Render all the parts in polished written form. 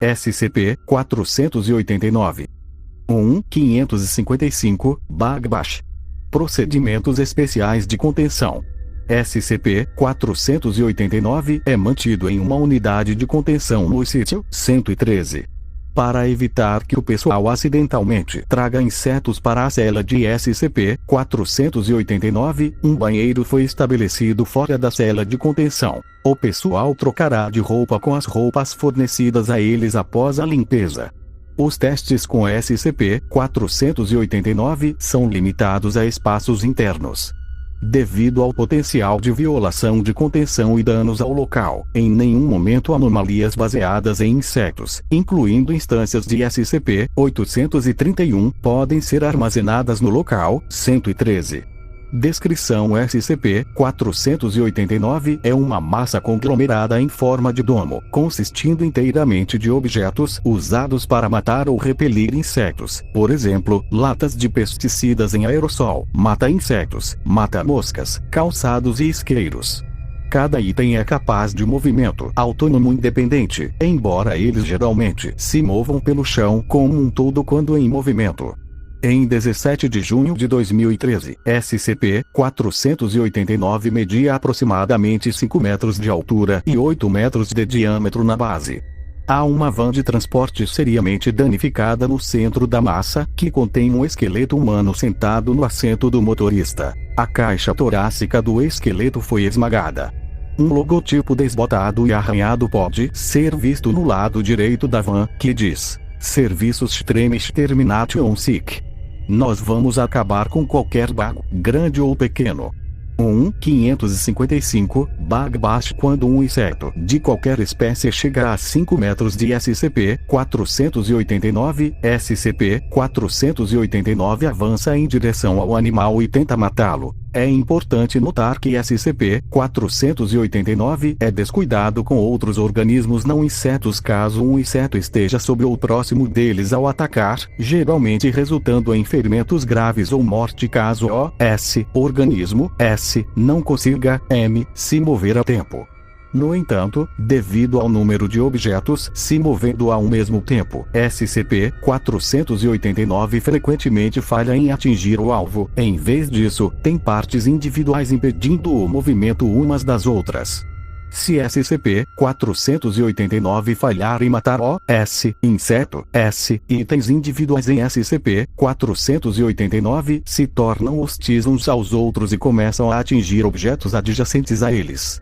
SCP-489. 1.555, Bagbash. Procedimentos Especiais de Contenção. SCP-489 é mantido em uma unidade de contenção no sítio 113. Para evitar que o pessoal acidentalmente traga insetos para a cela de SCP-489, um banheiro foi estabelecido fora da cela de contenção. O pessoal trocará de roupa com as roupas fornecidas a eles após a limpeza. Os testes com SCP-489 são limitados a espaços internos. Devido ao potencial de violação de contenção e danos ao local, em nenhum momento anomalias baseadas em insetos, incluindo instâncias de SCP-831, podem ser armazenadas no local 113. Descrição: SCP-489 é uma massa conglomerada em forma de domo, consistindo inteiramente de objetos usados para matar ou repelir insetos, por exemplo, latas de pesticidas em aerossol, mata-insetos, mata-moscas, calçados e isqueiros. Cada item é capaz de movimento autônomo independente, embora eles geralmente se movam pelo chão como um todo quando em movimento. Em 17 de junho de 2013, SCP-489 media aproximadamente 5 metros de altura e 8 metros de diâmetro na base. Há uma van de transporte seriamente danificada no centro da massa, que contém um esqueleto humano sentado no assento do motorista. A caixa torácica do esqueleto foi esmagada. Um logotipo desbotado e arranhado pode ser visto no lado direito da van, que diz: Serviços Extreme Extermination Sick. Nós vamos acabar com qualquer bug, grande ou pequeno. 1.555, Bagbash. Quando um inseto de qualquer espécie chega a 5 metros de SCP-489, SCP-489 avança em direção ao animal e tenta matá-lo. É importante notar que SCP-489 é descuidado com outros organismos não insetos caso um inseto esteja sob ou próximo deles ao atacar, geralmente resultando em ferimentos graves ou morte caso o organismo não consiga se mover a tempo. No entanto, devido ao número de objetos se movendo ao mesmo tempo, SCP-489 frequentemente falha em atingir o alvo. Em vez disso, tem partes individuais impedindo o movimento umas das outras. Se SCP-489 falhar em matar o inseto, itens individuais em SCP-489 se tornam hostis uns aos outros e começam a atingir objetos adjacentes a eles.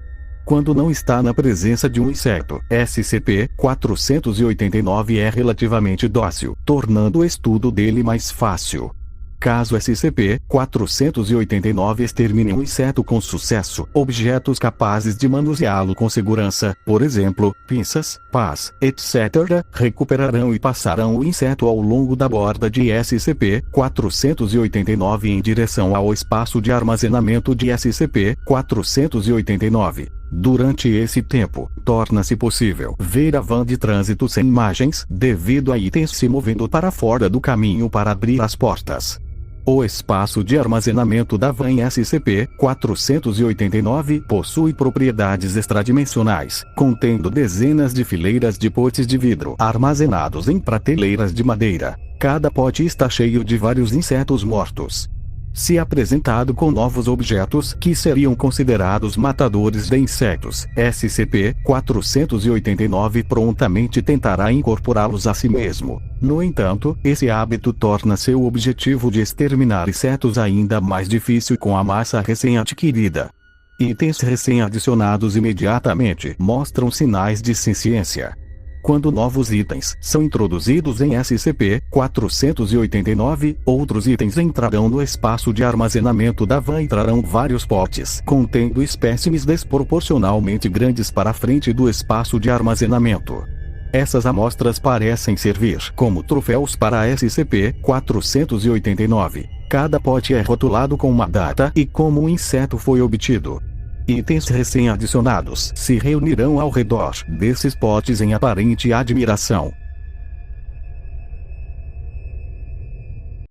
Quando não está na presença de um inseto, SCP-489 é relativamente dócil, tornando o estudo dele mais fácil. Caso SCP-489 extermine um inseto com sucesso, objetos capazes de manuseá-lo com segurança, por exemplo, pinças, pás, etc., recuperarão e passarão o inseto ao longo da borda de SCP-489 em direção ao espaço de armazenamento de SCP-489. Durante esse tempo, torna-se possível ver a van de trânsito sem imagens, devido a itens se movendo para fora do caminho para abrir as portas. O espaço de armazenamento da van SCP-489 possui propriedades extradimensionais, contendo dezenas de fileiras de potes de vidro armazenados em prateleiras de madeira. Cada pote está cheio de vários insetos mortos. Se apresentado com novos objetos que seriam considerados matadores de insetos, SCP-489 prontamente tentará incorporá-los a si mesmo. No entanto, esse hábito torna seu objetivo de exterminar insetos ainda mais difícil com a massa recém-adquirida. Itens recém-adicionados imediatamente mostram sinais de senciência. Quando novos itens são introduzidos em SCP-489, outros itens entrarão no espaço de armazenamento da van e trarão vários potes contendo espécimes desproporcionalmente grandes para a frente do espaço de armazenamento. Essas amostras parecem servir como troféus para a SCP-489. Cada pote é rotulado com uma data e como o inseto foi obtido. Itens recém-adicionados se reunirão ao redor desses potes em aparente admiração.